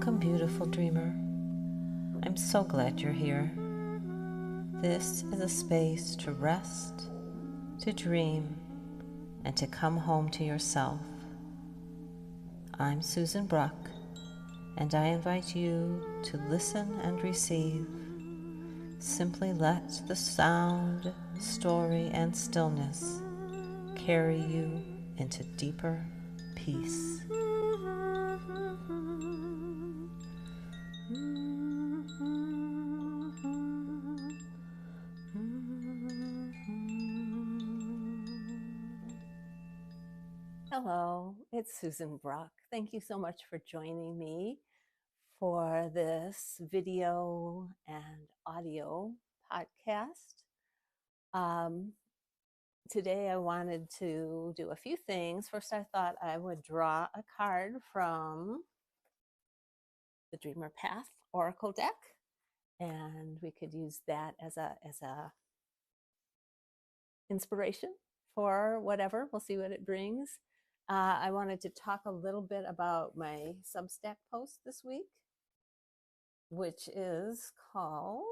Welcome, beautiful dreamer. I'm so glad you're here. This is a space to rest, to dream, and to come home to yourself. I'm Susan Bruck, and I invite you to listen and receive. Simply let the sound, story, and stillness carry you into deeper peace. Hello, it's Susan Bruck. Thank you so much for joining me for this video and audio podcast. Today I wanted to do a few things. First, I thought I would draw a card from the Dreamer Path Oracle deck, and we could use that as a inspiration for whatever. We'll see what it brings. I wanted to talk a little bit about my Substack post this week, which is called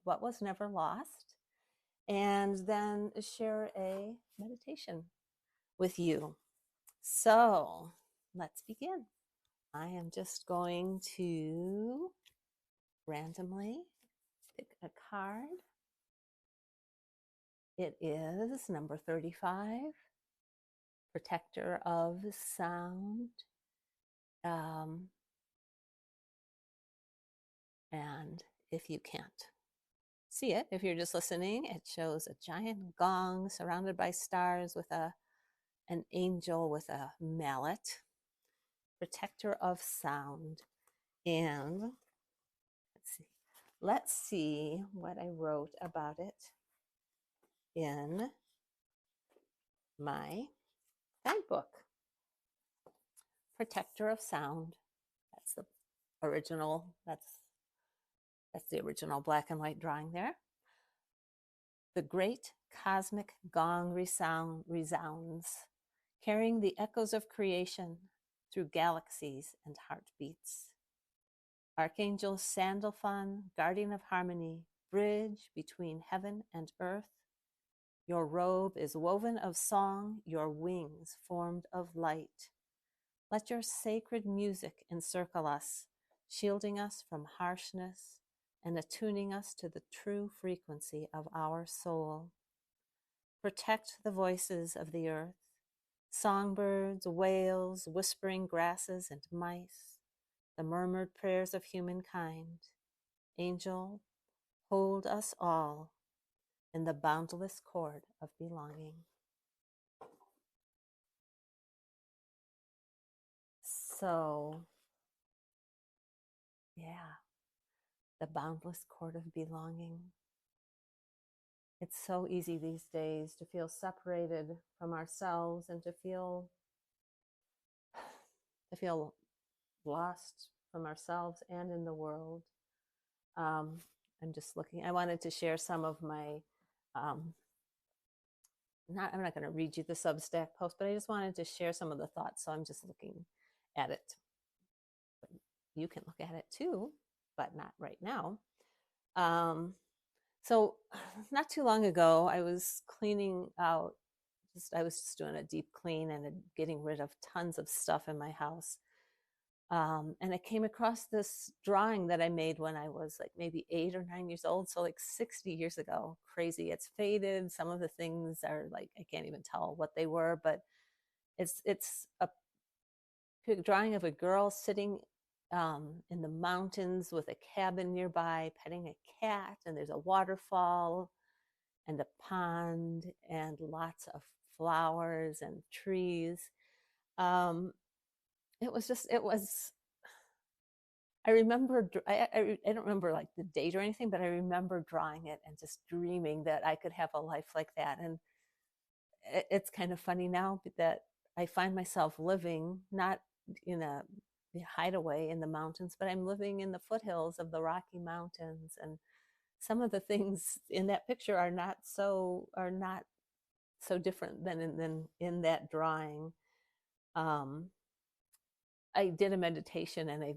What Was Never Lost, and then share a meditation with you. So let's begin. I am just going to randomly pick a card. It is number 35. Protector of sound. And if you can't see it, if you're just listening, it shows a giant gong surrounded by stars with an angel with a mallet. Protector of sound. And let's see what I wrote about it in my guidebook. Protector of sound. That's the original. That's the original black and white drawing there. The great cosmic gong resounds, carrying the echoes of creation through galaxies and heartbeats. Archangel Sandalphon, guardian of harmony, bridge between heaven and earth. Your robe is woven of song, your wings formed of light. Let your sacred music encircle us, shielding us from harshness and attuning us to the true frequency of our soul. Protect the voices of the earth, songbirds, whales, whispering grasses, and mice, the murmured prayers of humankind. Angel, hold us all in the boundless cord of belonging. So, yeah, the boundless cord of belonging. It's so easy these days to feel separated from ourselves and to feel lost from ourselves and in the world. I'm just looking. I wanted to share some of my. I'm not going to read you the Substack post, but I just wanted to share some of the thoughts. So I'm just looking at it. You can look at it too, but not right now. So not too long ago, I was cleaning out. I was just doing a deep clean and getting rid of tons of stuff in my house. And I came across this drawing that I made when I was like maybe 8 or 9 years old. So like 60 years ago. Crazy. It's faded. Some of the things are like, I can't even tell what they were, but it's a drawing of a girl sitting in the mountains with a cabin nearby, petting a cat, and there's a waterfall and a pond and lots of flowers and trees. I remember, I don't remember like the date or anything, but I remember drawing it and just dreaming that I could have a life like that. And it's kind of funny now that I find myself living not in a hideaway in the mountains, but I'm living in the foothills of the Rocky Mountains. And some of the things in that picture are not so different than in that drawing. I did a meditation and I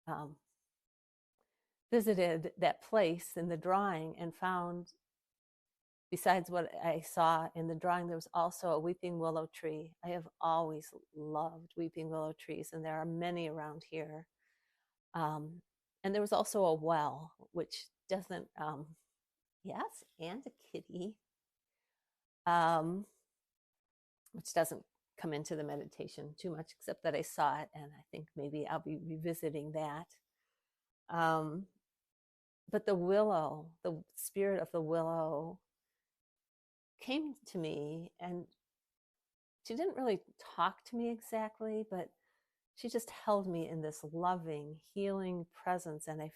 um, visited that place in the drawing and found, besides what I saw in the drawing, there was also a weeping willow tree. I have always loved weeping willow trees, and there are many around here. Um, and there was also a well, which doesn't, yes, and a kitty, um, which doesn't come into the meditation too much, except that I saw it, and I think maybe I'll be revisiting that. Um, but the willow, the spirit of the willow, came to me, and she didn't really talk to me exactly, but she just held me in this loving, healing presence, and I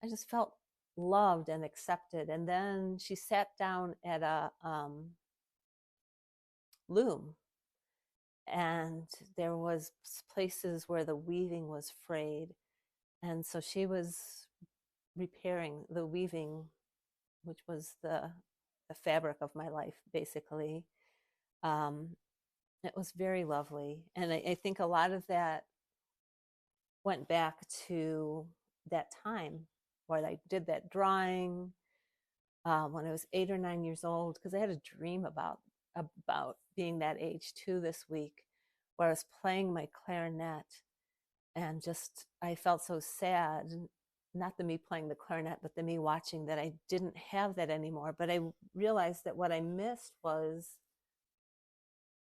just felt loved and accepted. And then she sat down at a loom, and there was places where the weaving was frayed, and so she was repairing the weaving, which was the fabric of my life, basically. Um, it was very lovely, and I think a lot of that went back to that time where I did that drawing when I was 8 or 9 years old, because I had a dream about being that age too this week, where I was playing my clarinet, and just I felt so sad. Not the me playing the clarinet, but the me watching that I didn't have that anymore. But I realized that what I missed was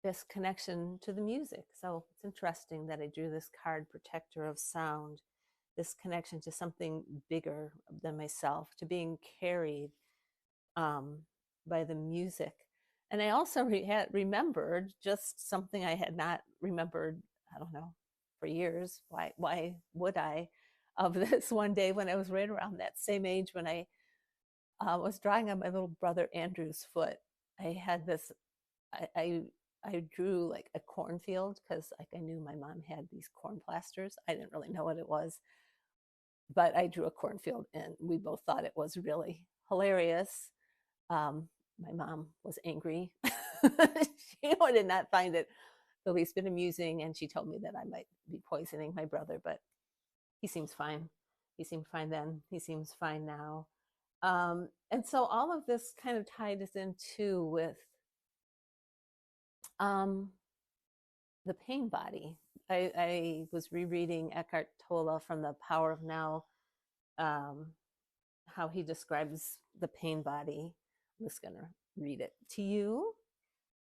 this connection to the music. So it's interesting that I drew this card, Protector of Sound, this connection to something bigger than myself, to being carried by the music. And I also remembered just something I had not remembered, I don't know, for years. Why would I? Of this one day when I was right around that same age, when I was drawing on my little brother Andrew's foot. I had this, I, I drew like a cornfield, because like I knew my mom had these corn plasters. I didn't really know what it was, but I drew a cornfield, and we both thought it was really hilarious. My mom was angry. She did not find it the least bit amusing, and she told me that I might be poisoning my brother, but he seems fine. He seemed fine then. He seems fine now. And so all of this kind of tied us into with um, the pain body. I was rereading Eckhart Tolle from The Power of Now, um, how he describes the pain body. I'm just going to read it to you.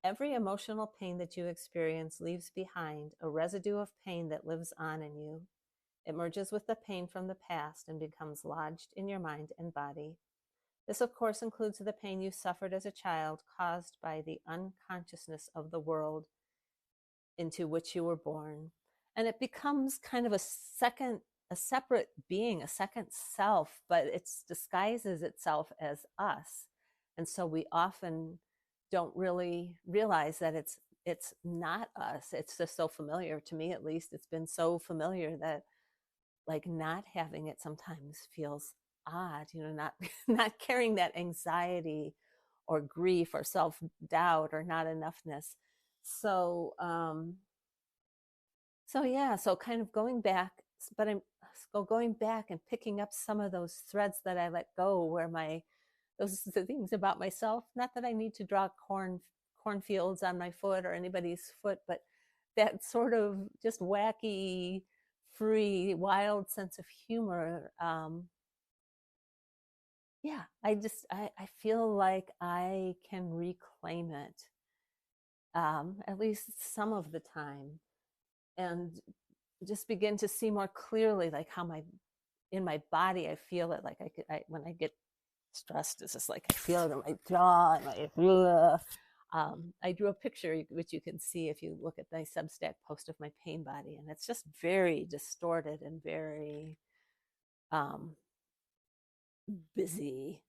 Every emotional pain that you experience leaves behind a residue of pain that lives on in you. It merges with the pain from the past and becomes lodged in your mind and body. This, of course, includes the pain you suffered as a child caused by the unconsciousness of the world into which you were born. And it becomes kind of a separate being, a second self, but it disguises itself as us. And so we often don't really realize that it's not us. It's just so familiar, to me at least. It's been so familiar that like not having it sometimes feels odd, not not carrying that anxiety or grief or self-doubt or not enoughness. So so kind of going back, but I'm going back and picking up some of those threads that I let go, where those the things about myself, not that I need to draw cornfields on my foot or anybody's foot, but that sort of just wacky, free, wild sense of humor. Yeah, I feel like I can reclaim it, at least some of the time, and just begin to see more clearly, like how in my body I feel it. Like when I get stressed, it's just like I feel it in my jaw and I drew a picture which you can see if you look at my Substack post of my pain body, and it's just very distorted and very um, busy.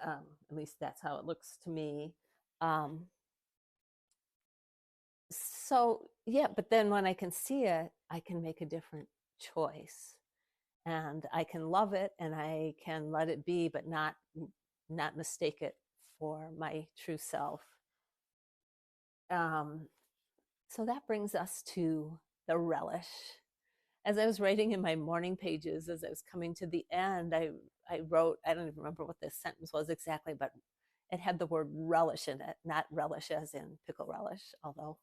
At least that's how it looks to me. Um, so yeah, but then when I can see it, I can make a different choice, and I can love it, and I can let it be, but not mistake it for my true self. Um, So that brings us to the relish. As I was writing in my morning pages, as I was coming to the end, I wrote, I don't even remember what this sentence was exactly, but it had the word relish in it, not relish as in pickle relish, although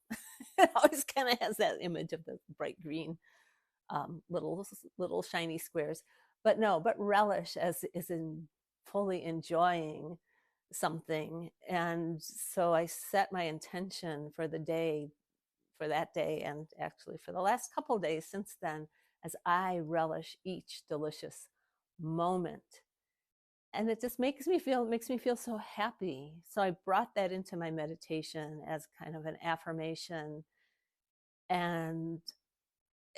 it always kind of has that image of the bright green little shiny squares. But no, but relish as is in fully enjoying something. And so I set my intention for the day, for that day, and actually for the last couple of days since then, as I relish each delicious moment. And it just makes me feel so happy. So I brought that into my meditation as kind of an affirmation, and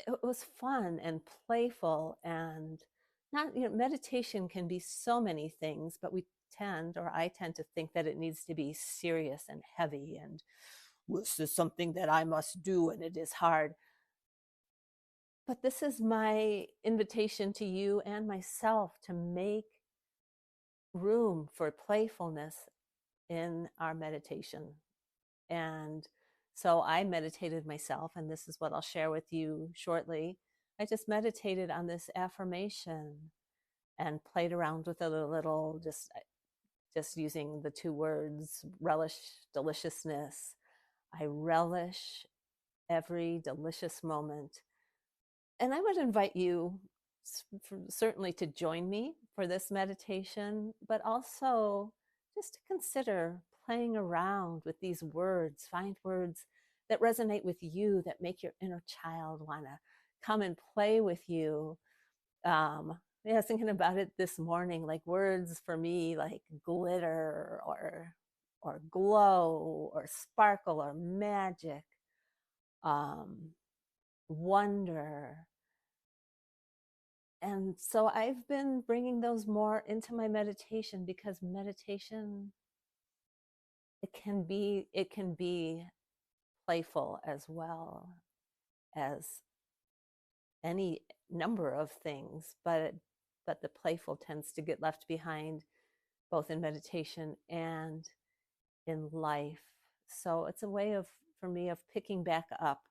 it was fun and playful. And not, meditation can be so many things, but I tend to think that it needs to be serious and heavy, and this is something that I must do and it is hard. But this is my invitation to you and myself to make room for playfulness in our meditation. And so I meditated myself, and this is what I'll share with you shortly. I just meditated on this affirmation and played around with it a little, just using the two words relish, deliciousness. I relish every delicious moment. And I would invite you certainly to join me for this meditation, but also just to consider playing around with these words. Find words that resonate with you, that make your inner child want to come and play with you. I was thinking about it this morning, like words for me like glitter or glow or sparkle or magic, wonder. And so I've been bringing those more into my meditation, because meditation, it can be playful as well as any number of things, but the playful tends to get left behind both in meditation and in life. So it's a way of, for me, of picking back up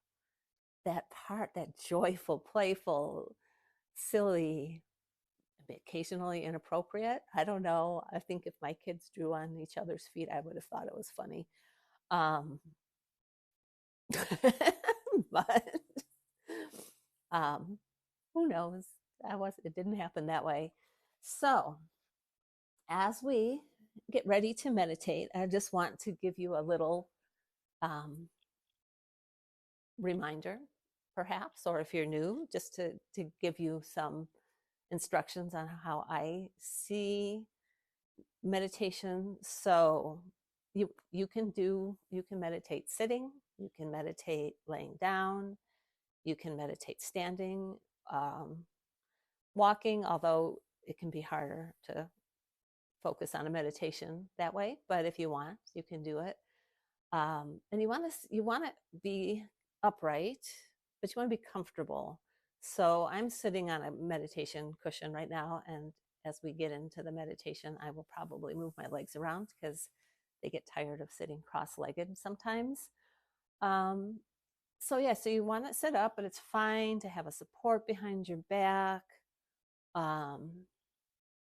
that part, that joyful, playful, silly, occasionally inappropriate. I don't know. I think if my kids drew on each other's feet, I would have thought it was funny. Um, but who knows? It didn't happen that way. So as we get ready to meditate, I just want to give you a little reminder, perhaps, or if you're new, just to give you some instructions on how I see meditation. So you can meditate sitting, you can meditate laying down, you can meditate standing, walking, although it can be harder to focus on a meditation that way. But if you want, you can do it. And you want to be upright, but you want to be comfortable. So I'm sitting on a meditation cushion right now, and as we get into the meditation, I will probably move my legs around because they get tired of sitting cross-legged sometimes. So you want to sit up, but it's fine to have a support behind your back.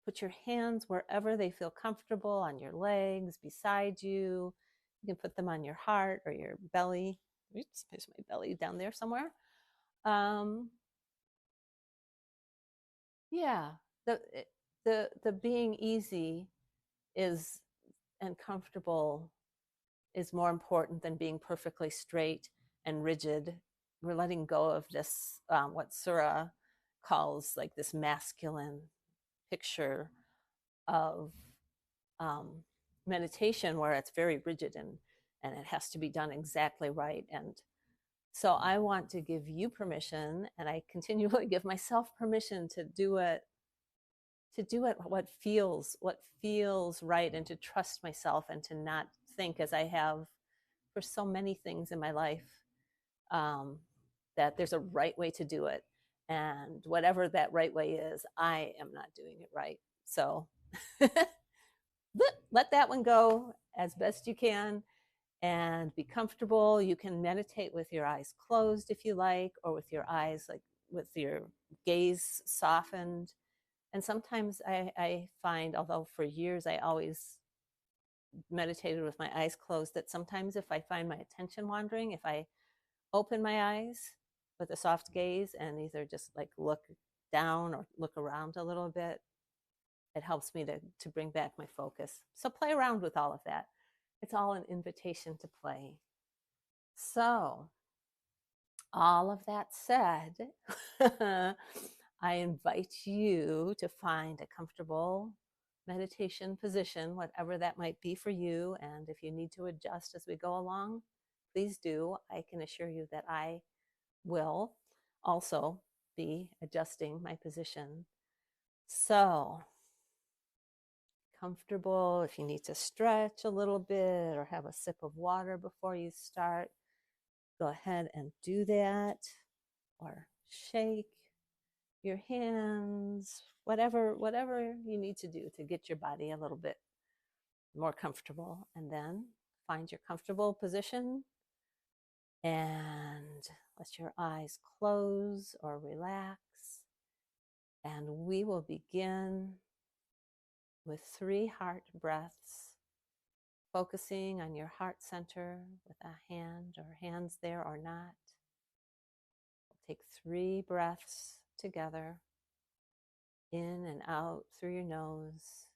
Put your hands wherever they feel comfortable, on your legs, beside you. You can put them on your heart or your belly. Oops, there's my belly down there somewhere. Yeah, the being easy is and comfortable is more important than being perfectly straight and rigid. We're letting go of this, what Sura calls like this masculine picture of meditation, where it's very rigid and it has to be done exactly right. And so I want to give you permission, and I continually give myself permission to do it what feels right, and to trust myself, and to not think, as I have for so many things in my life, that there's a right way to do it, and whatever that right way is, I am not doing it right. So let that one go as best you can. and be comfortable. You can meditate with your eyes closed if you like, or with your eyes, like with your gaze softened. And sometimes I find, although for years I always meditated with my eyes closed, that sometimes if I find my attention wandering, if I open my eyes with a soft gaze and either just like look down or look around a little bit, it helps me to bring back my focus. So play around with all of that. It's all an invitation to play. So, all of that said, I invite you to find a comfortable meditation position, whatever that might be for you. And if you need to adjust as we go along, please do. I can assure you that I will also be adjusting my position. So, comfortable. If you need to stretch a little bit or have a sip of water before you start, go ahead and do that, or shake your hands, whatever you need to do to get your body a little bit more comfortable. And then find your comfortable position and let your eyes close or relax. And we will begin with 3 heart breaths, focusing on your heart center with a hand or hands there or not. We'll take 3 breaths together, in and out through your nose.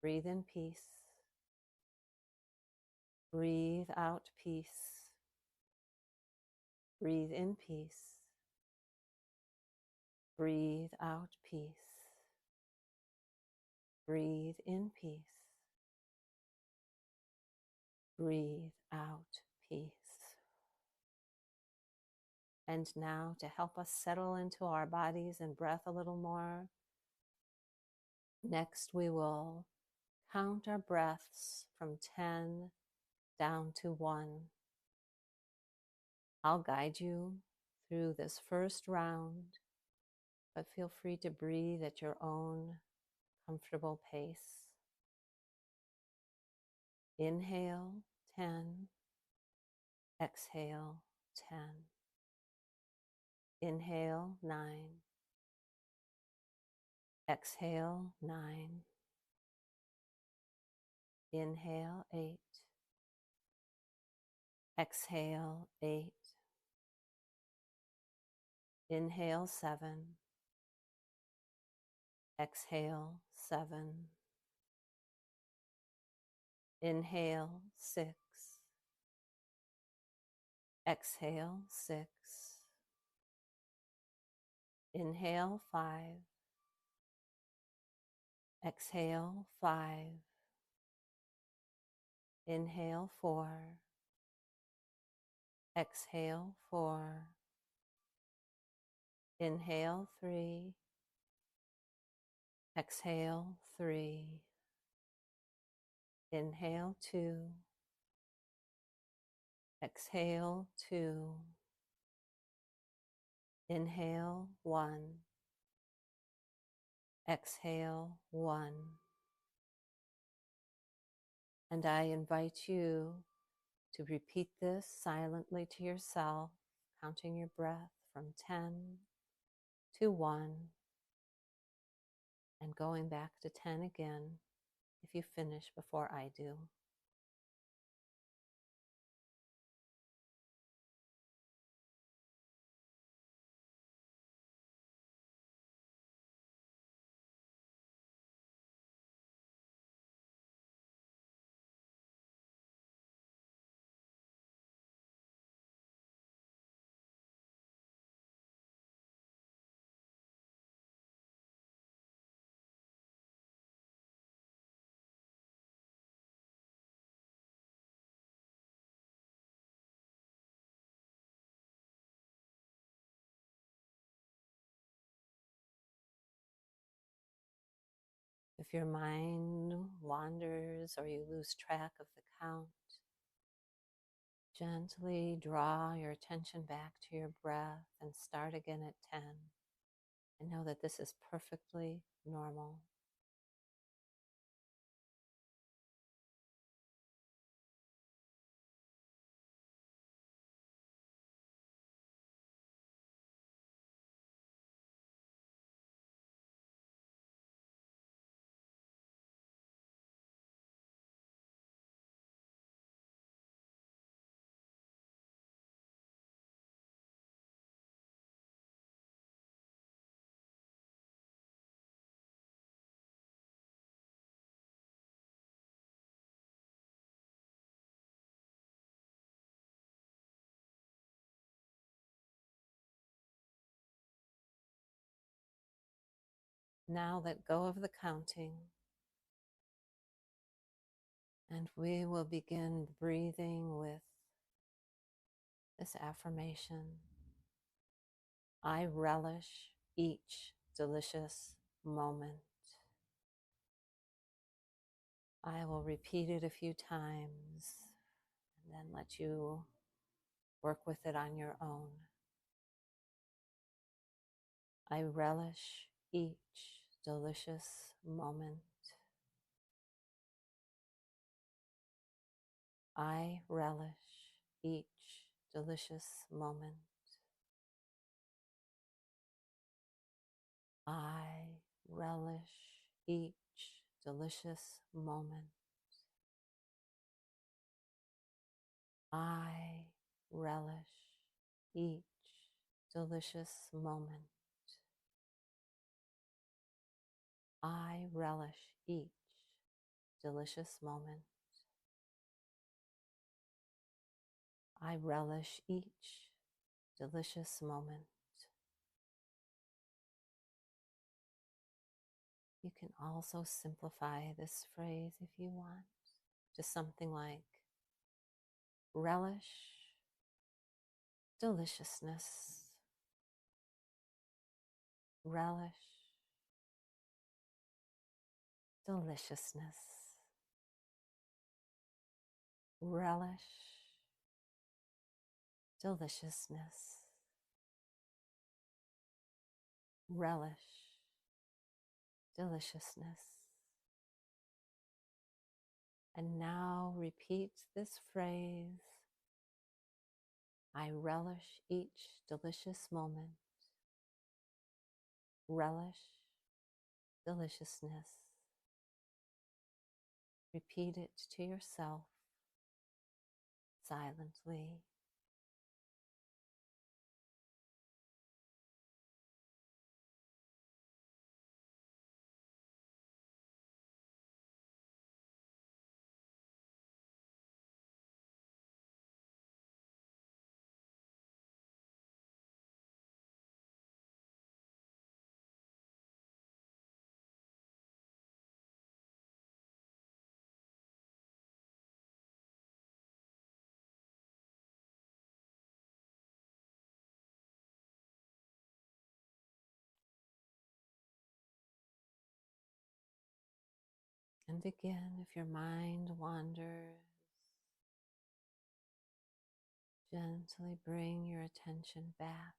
Breathe in peace. Breathe out peace. Breathe in peace. Breathe out peace. Breathe in peace. Breathe out peace. And now, to help us settle into our bodies and breath a little more, next we will count our breaths from 10 down to 1. I'll guide you through this first round, but feel free to breathe at your own comfortable pace. Inhale, 10. Exhale, 10. Inhale, 9. Exhale, 9. Inhale, 8. Exhale, 8. Inhale, 7. Exhale, 7. Inhale, 6. Exhale, 6. Inhale, 5. Exhale, 5. Inhale, 4. Exhale, 4. Inhale, 3. Exhale, 3. Inhale, 2. Exhale, 2. Inhale, 1. Exhale, 1. And I invite you to repeat this silently to yourself, counting your breath from 10 to 1, and going back to 10 again if you finish before I do. If your mind wanders or you lose track of the count, gently draw your attention back to your breath and start again at 10. And know that this is perfectly normal. Now let go of the counting, and we will begin breathing with this affirmation. I relish each delicious moment. I will repeat it a few times and then let you work with it on your own. I relish each delicious moment. I relish each delicious moment. I relish each delicious moment. I relish each delicious moment. I relish each delicious moment. I relish each delicious moment. You can also simplify this phrase if you want, just something like relish deliciousness, relish deliciousness, relish deliciousness, relish deliciousness. And now repeat this phrase. I relish each delicious moment. Relish deliciousness. Repeat it to yourself silently. And again, if your mind wanders, gently bring your attention back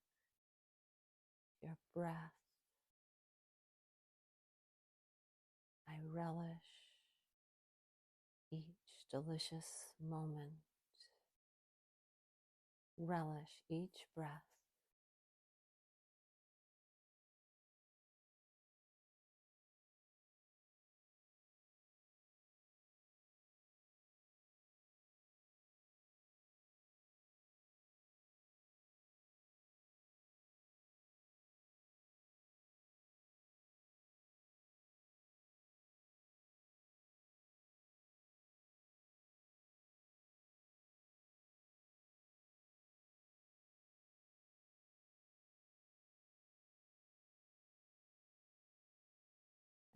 to your breath. I relish each delicious moment. Relish each breath.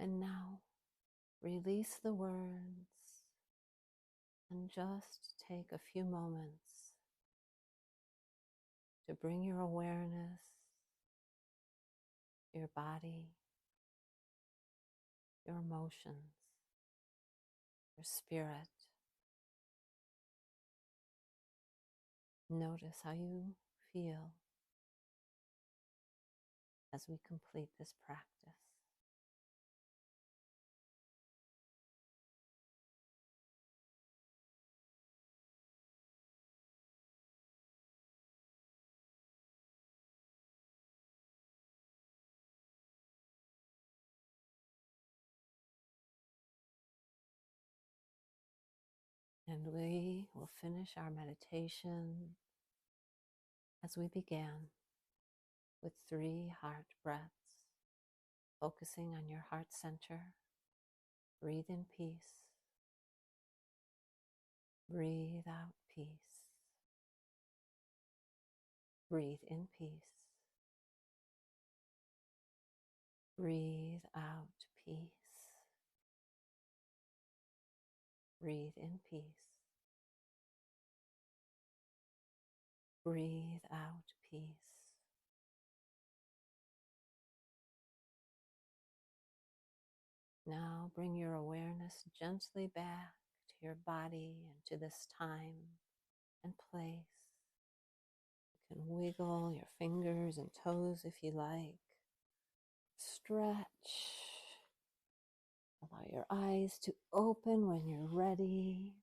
And now release the words and just take a few moments to bring your awareness to your body, your emotions, your spirit. Notice how you feel as we complete this practice. And we will finish our meditation as we began with 3 heart breaths, focusing on your heart center. Breathe in peace. Breathe out peace. Breathe in peace. Breathe out peace. Breathe in peace. Breathe out peace. Now bring your awareness gently back to your body and to this time and place. You can wiggle your fingers and toes if you like. Stretch. Allow your eyes to open when you're ready.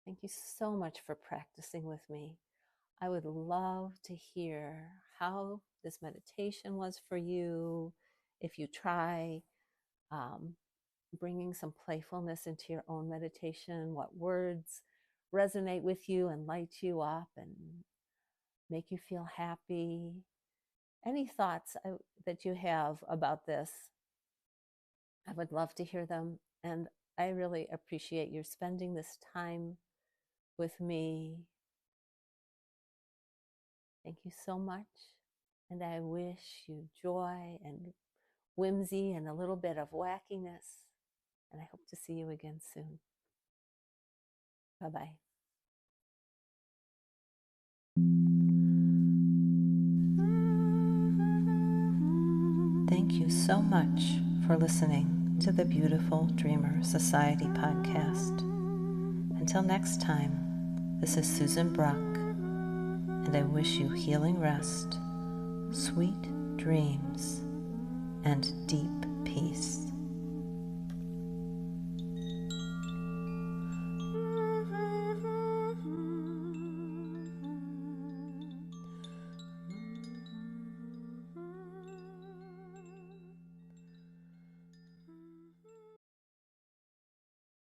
Thank you so much for practicing with me. I would love to hear how this meditation was for you. If you try bringing some playfulness into your own meditation, what words resonate with you and light you up and make you feel happy. Any thoughts that you have about this, I would love to hear them. And I really appreciate your spending this time with me. Thank you so much. And I wish you joy and whimsy and a little bit of wackiness. And I hope to see you again soon. Bye-bye. Thank you so much for listening to the Beautiful Dreamer Society podcast. Until next time, this is Susan Bruck, and I wish you healing rest, sweet dreams, and deep peace.